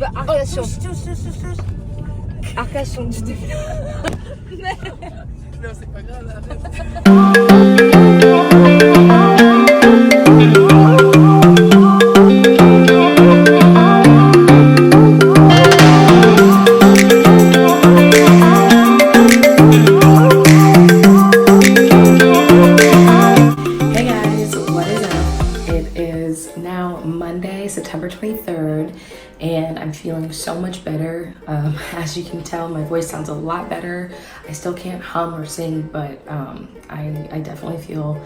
veux Archachon. Touche. Archachon du Du Pyla. Non, c'est pas grave, arrête. Hey guys, what is up? It is now Monday, September 23rd, and I'm feeling so much better. As you can tell, my voice sounds a lot better. I still can't hum or sing, but I definitely feel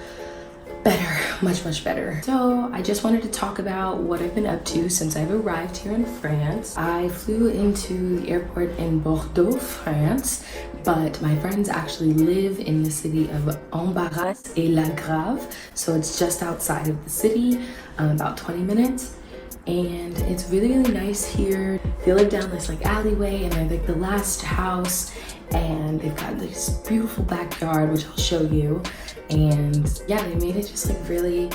better, much better. So I just wanted to talk about what I've been up to since I've arrived here in France. I flew into the airport in Bordeaux, France, but my friends actually live in the city of Embarras-et-Lagrave, so it's just outside of the city, about 20 minutes. And it's really nice here. They live down this like alleyway, and they're like the last house, and they've got this beautiful backyard, which I'll show you. And yeah, they made it just like really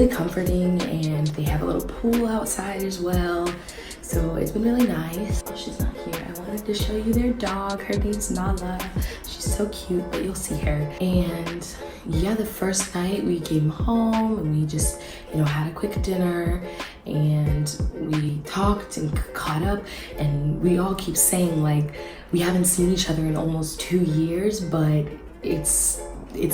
comforting, and they have a little pool outside as well. So it's been really nice. Oh, she's not here. I wanted to show you their dog. Her name's Nala. She's so cute, but you'll see her. And yeah, the first night we came home and we just, had a quick dinner, and we talked and caught up, and we all keep saying like we haven't seen each other in almost 2 years, but it's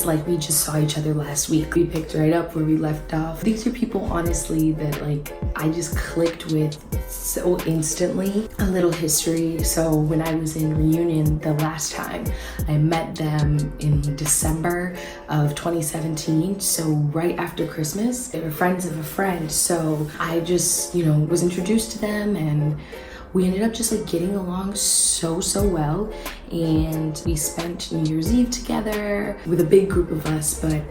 like we just saw each other last week. We picked right up where we left off. These are people, honestly, that like I just clicked with so instantly. A little history. So when I was in Reunion the last time, I met them in December of 2017. So right after Christmas, they were friends of a friend. So I just, was introduced to them, and we ended up just like getting along so well, and we spent New Year's Eve together with a big group of us. But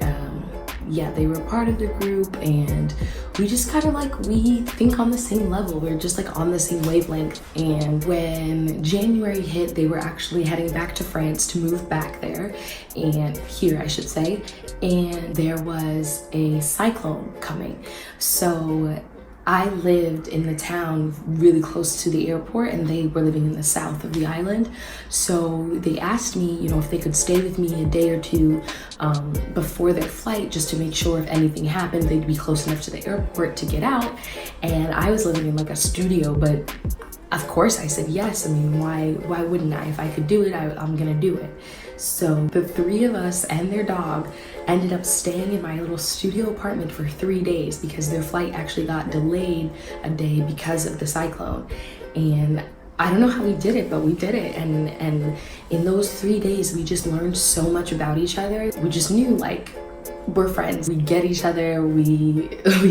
yeah, they were part of the group, and we just kind of like, we think on the same level. We're just like on the same wavelength. And when January hit, they were actually heading back to France to move back there, and here I should say, and there was a cyclone coming. So I lived in the town really close to the airport, and they were living in the south of the island. So they asked me, if they could stay with me a day or two before their flight, just to make sure if anything happened, they'd be close enough to the airport to get out. And I was living in like a studio, but of course I said yes. I mean, why wouldn't I? If I could do it, I'm gonna do it. So the three of us and their dog ended up staying in my little studio apartment for 3 days, because their flight actually got delayed a day because of the cyclone. And I don't know how we did it, but we did it. And in those 3 days, we just learned so much about each other. We just knew like, we're friends, we get each other, we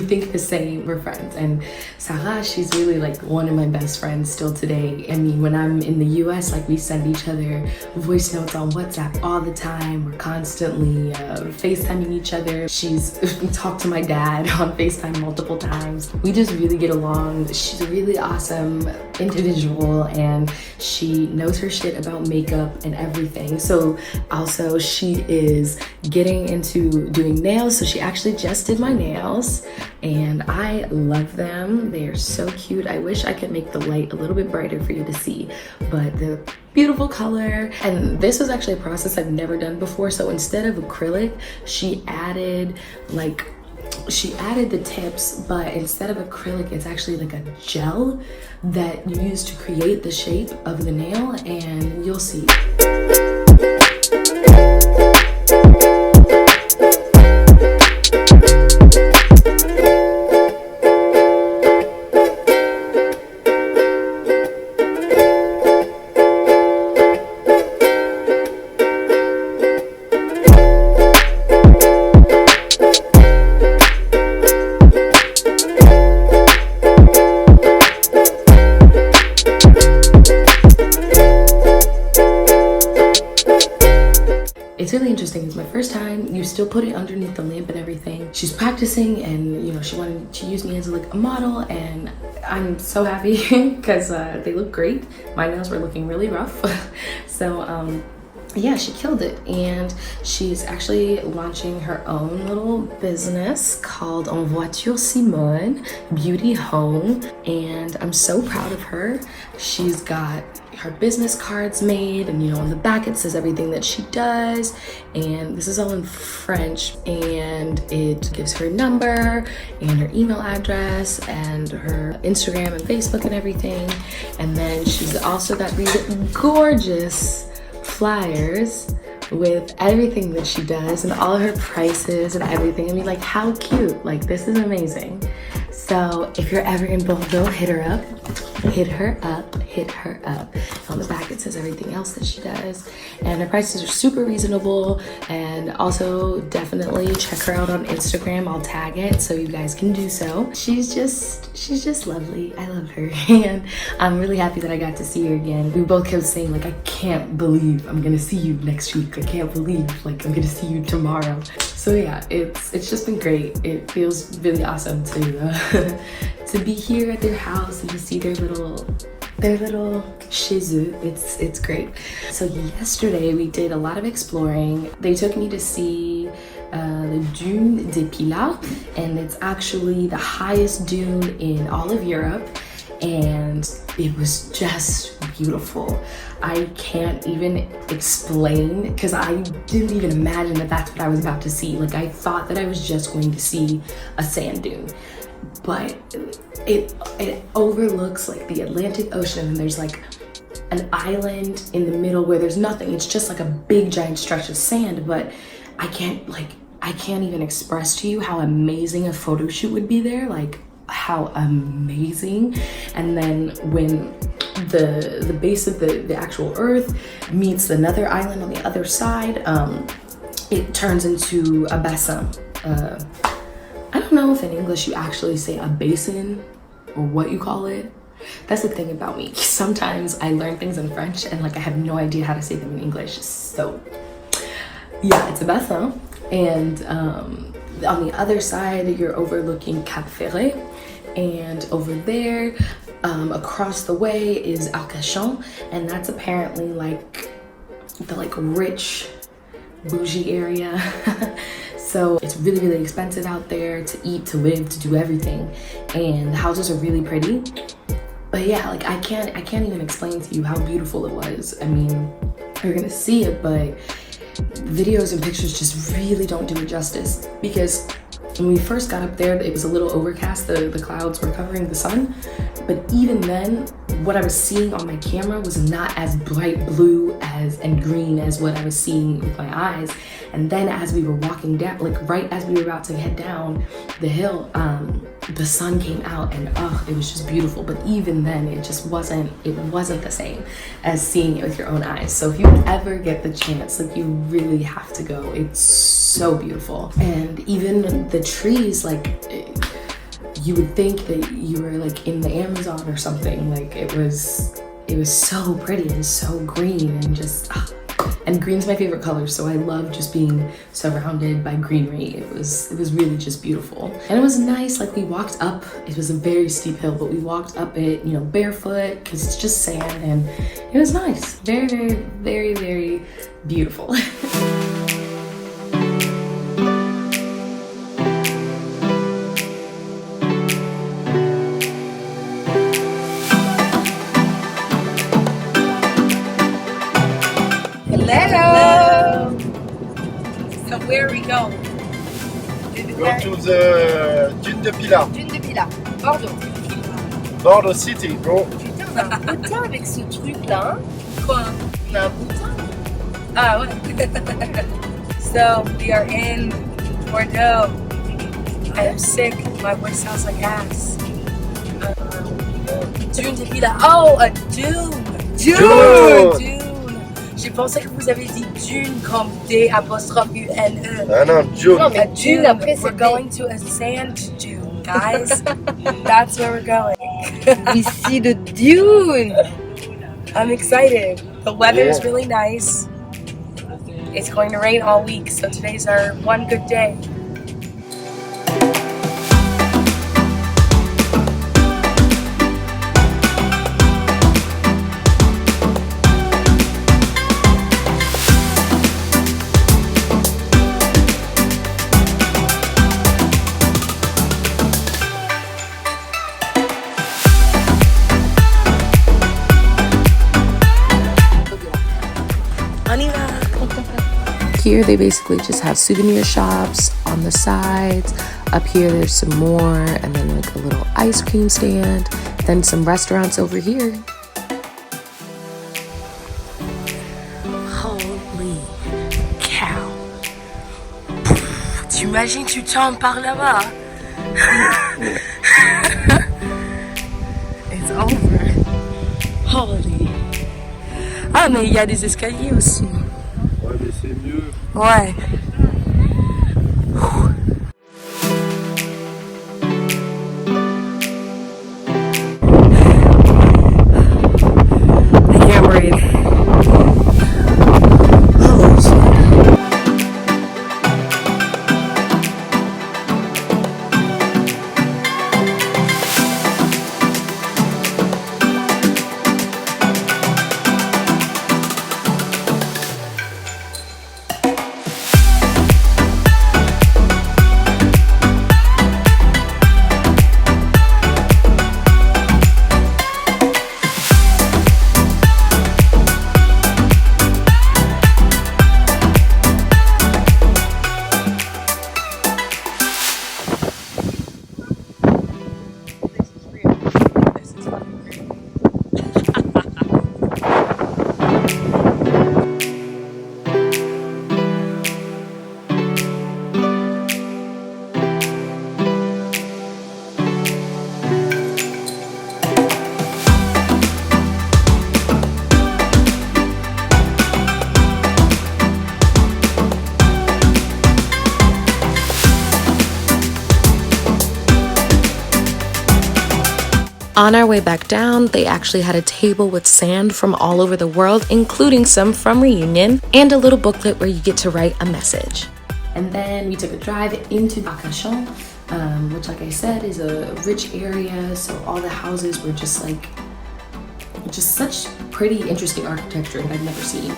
think the same, we're friends. And Sarah, she's really like one of my best friends still today. I mean, when I'm in the US, like we send each other voice notes on WhatsApp all the time. We're constantly FaceTiming each other. She's talked to my dad on FaceTime multiple times. We just really get along. She's a really awesome individual, and she knows her shit about makeup and everything. So also she is getting into doing nails, so she actually just did my nails, and I love them. They are so cute. I wish I could make the light a little bit brighter for you to see, but the beautiful color. And this was actually a process I've never done before. So instead of acrylic, she added the tips, but instead of acrylic, it's actually like a gel that you use to create the shape of the nail, and you'll see. It's really interesting. It's my first time. You still put it underneath the lamp and everything. She's practicing, and she wanted to use me as like a model, and I'm so happy because they look great. My nails were looking really rough. So yeah, she killed it, and she's actually launching her own little business called En Voiture Simone Beauty Home, and I'm so proud of her. She's got her business cards made, and on the back it says everything that she does, and this is all in French, and it gives her number and her email address and her Instagram and Facebook and everything. And then she's also got these gorgeous flyers with everything that she does and all her prices and everything. I mean, like, how cute. Like, this is amazing. So if you're ever in Bordeaux, hit her up. Hit her up, hit her up. On the back it says everything else that she does, and her prices are super reasonable. And also definitely check her out on Instagram. I'll tag it so you guys can do so. She's just lovely. I love her, and I'm really happy that I got to see her again. We both kept saying, like, I can't believe I'm gonna see you next week. I can't believe, like, I'm gonna see you tomorrow. So yeah, it's just been great. It feels really awesome to to be here at their house and to see their little chez eux. It's great. So yesterday we did a lot of exploring. They took me to see the Dune Du Pyla, and it's actually the highest dune in all of Europe, and it was just beautiful. I can't even explain, because I didn't even imagine that that's what I was about to see. Like, I thought that I was just going to see a sand dune, but it overlooks like the Atlantic Ocean, and there's like an island in the middle where there's nothing. It's just like a big giant stretch of sand, but I can't even express to you how amazing a photo shoot would be there. Like, how amazing. And then when the base of the actual earth meets another island on the other side, it turns into a bassin. I don't know if in English you actually say a basin or what you call it. That's the thing about me. Sometimes I learn things in French and like I have no idea how to say them in English. So yeah, it's a bassin. And on the other side, you're overlooking Cap Ferret. And over there, across the way is Archachon, and that's apparently like the rich bougie area. So it's really, really expensive out there to eat, to live, to do everything, and the houses are really pretty. But yeah, like I can't even explain to you how beautiful it was. I mean, you're gonna see it, but videos and pictures just really don't do it justice, because when we first got up there, it was a little overcast. The clouds were covering the sun. But even then, what I was seeing on my camera was not as bright blue and green as what I was seeing with my eyes. And then as we were walking down, like right as we were about to head down the hill, the sun came out, and it was just beautiful. But even then, it wasn't the same as seeing it with your own eyes. So if you ever get the chance, like, you really have to go. It's so beautiful. And even the trees, like, you would think that you were like in the Amazon or something. Like, it was so pretty and so green, and just and green's my favorite color, so I love just being surrounded by greenery. It was really just beautiful. And it was nice. Like, we walked up, it was a very steep hill, but we walked up it, barefoot, because it's just sand, and it was nice. Very, very, very, very beautiful. Hello. So where are we going? Go to the Dune Du Pyla. Dune Du Pyla, Bordeaux. Bordeaux City, go. Putain, on a un boutin avec ce truc-là. Quoi? On a un boutin. Ah ouais. So we are in Bordeaux. I am sick. My voice sounds like ass. Dune Du Pyla. Oh, a dune. Dune. J'ai pensé que vous avez dit dune comme D'-U-N-E. Ah non, Dune. Non, mais dune après We're c'est going to a sand dune, guys. That's where we're going. We see the dune. I'm excited. The weather is Yeah. really nice. It's going to rain all week, so today's our one good day. here, they basically just have souvenir shops on the sides. Up here, there's some more, and then like a little ice cream stand, then some restaurants over here. Holy cow. T'imagines, tu tombes par là-bas. It's over. Holy. Ah, mais il y a des escaliers aussi. Ouais, mais c'est mieux. Ouais. I can't breathe. Holy shit. On our way back down, they actually had a table with sand from all over the world, including some from Reunion, and a little booklet where you get to write a message. And then we took a drive into Archachon, which, like I said, is a rich area, so all the houses were just such pretty interesting architecture that I've never seen.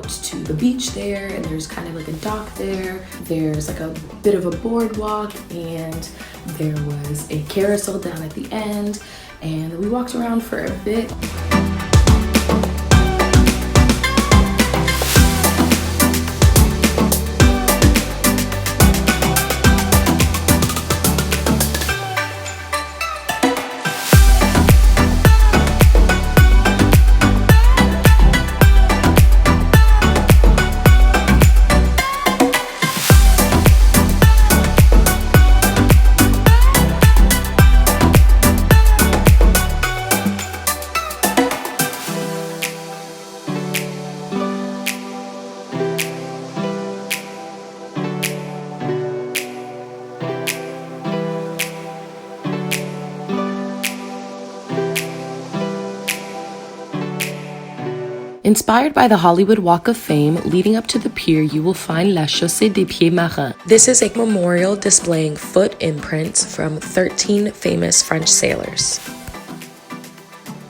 To the beach there, and there's kind of like a dock there. There's like a bit of a boardwalk, and there was a carousel down at the end, and we walked around for a bit. Inspired by the Hollywood Walk of Fame, leading up to the pier, you will find La Chaussée des Pieds Marins. This is a memorial displaying foot imprints from 13 famous French sailors.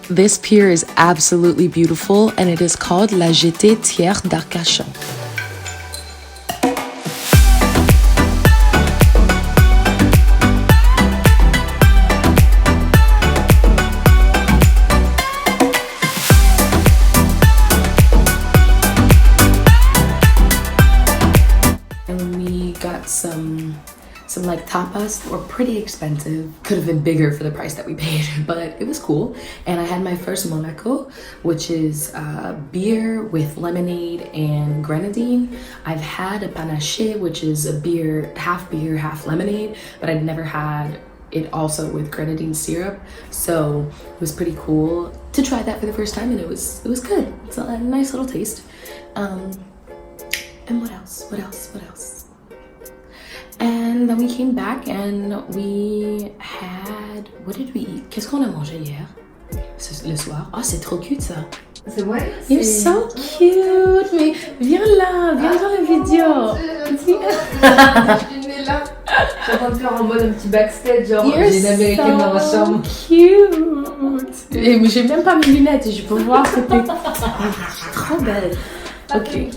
This pier is absolutely beautiful, and it is called La Jetée Thiers d'Arcachon. Some like tapas were pretty expensive. Could have been bigger for the price that we paid, but it was cool. And I had my first Monaco, which is beer with lemonade and grenadine. I've had a panache, which is a beer, half lemonade, but I'd never had it also with grenadine syrup. So it was pretty cool to try that for the first time, and it was good. It's a nice little taste. And what else? And then we came back and we had, what did we eat? Qu'est-ce qu'on a mangé hier? Le soir. Oh, c'est trop cute ça. C'est vrai. You're so cute. Mais viens là, viens dans la vidéo. Je là. Je suis en train de faire en mode un petit backstage, genre You're j'ai une américaine dans ma chambre. Cute. Et j'ai même pas mes lunettes et je peux voir que t'es trop belle. Okay.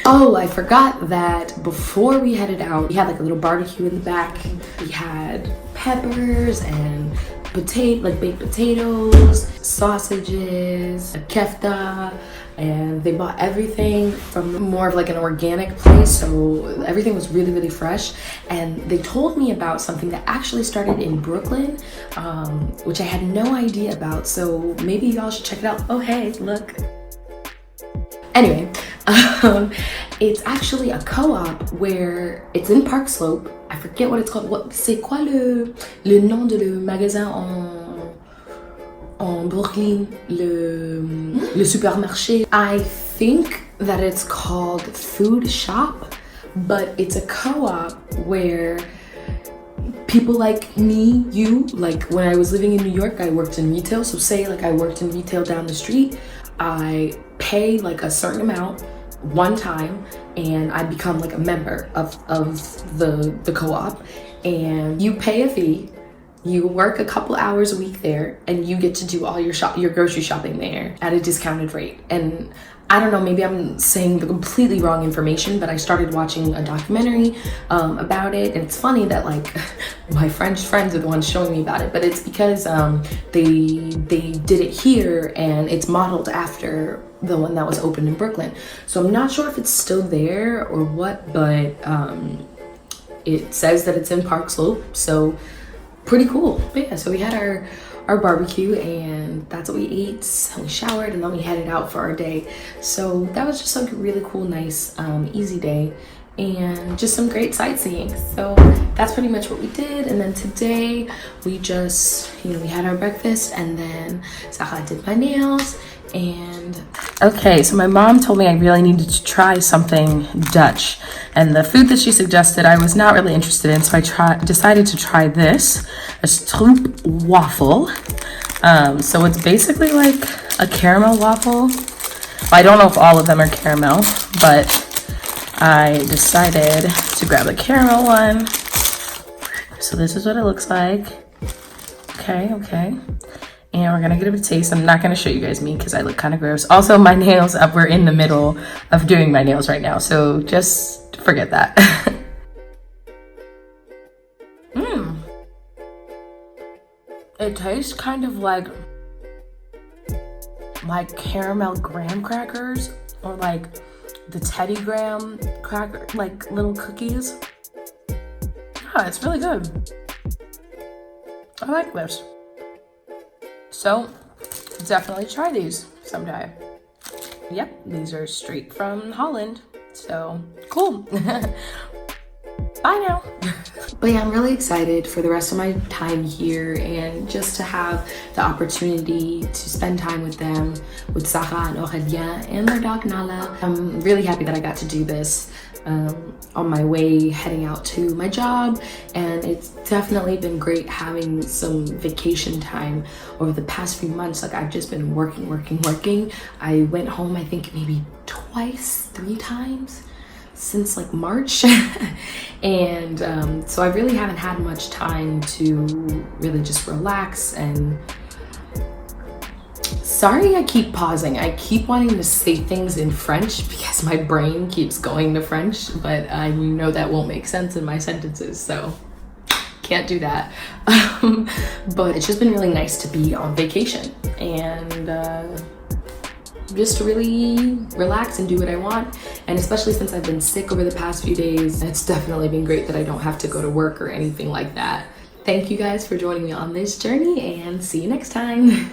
Oh, I forgot that before we headed out, we had like a little barbecue in the back. We had peppers and baked potatoes, sausages, a kefta, and they bought everything from more of like an organic place, so everything was really, really fresh. And they told me about something that actually started in Brooklyn, which I had no idea about, so maybe y'all should check it out. Oh, hey, look. Anyway, it's actually a co-op where it's in Park Slope. I forget what it's called. C'est quoi le nom de le magasin en Brooklyn? Le supermarché. I think that it's called Food Shop, but it's a co-op where people like me, you, like when I was living in New York, I worked in retail. So say like I worked in retail down the street, I pay like a certain amount one time and I become like a member of the co-op, and you pay a fee, you work a couple hours a week there, and you get to do all your grocery shopping there at a discounted rate. And I don't know, maybe I'm saying the completely wrong information, but I started watching a documentary about it, and it's funny that like my French friends are the ones showing me about it, but it's because they did it here and it's modeled after the one that was opened in Brooklyn. So I'm not sure if it's still there or what, but it says that it's in Park Slope, so pretty cool. But yeah, so we had our barbecue and that's what we ate. We showered and then we headed out for our day. So that was just like a really cool, nice, easy day and just some great sightseeing. So that's pretty much what we did. And then today we just, we had our breakfast and then Sarah did my nails. And okay, so my mom told me I really needed to try something Dutch, and the food that she suggested I was not really interested in, so I decided to try this, a stroop waffle. So it's basically like a caramel waffle. Well, I don't know if all of them are caramel, but I decided to grab the caramel one. So this is what it looks like. Okay. And we're gonna give it a taste. I'm not gonna show you guys me because I look kind of gross. Also, my nails up, we're in the middle of doing my nails right now, so just forget that. It tastes kind of like caramel graham crackers, or like the Teddy Graham cracker, like little cookies. Yeah, it's really good. I like this. So definitely try these someday. Yep, these are straight from Holland. So cool. Bye now. But yeah, I'm really excited for the rest of my time here and just to have the opportunity to spend time with them, with Sarah and Aurélien and their dog Nala. I'm really happy that I got to do this on my way heading out to my job, and it's definitely been great having some vacation time over the past few months. Like I've just been working. I went home I think maybe twice, 3 times since like March. And so I really haven't had much time to really just relax. And sorry I keep pausing. I keep wanting to say things in French because my brain keeps going to French, but I know that won't make sense in my sentences, so can't do that. But it's just been really nice to be on vacation and just to really relax and do what I want. And especially since I've been sick over the past few days, it's definitely been great that I don't have to go to work or anything like that. Thank you guys for joining me on this journey, and see you next time.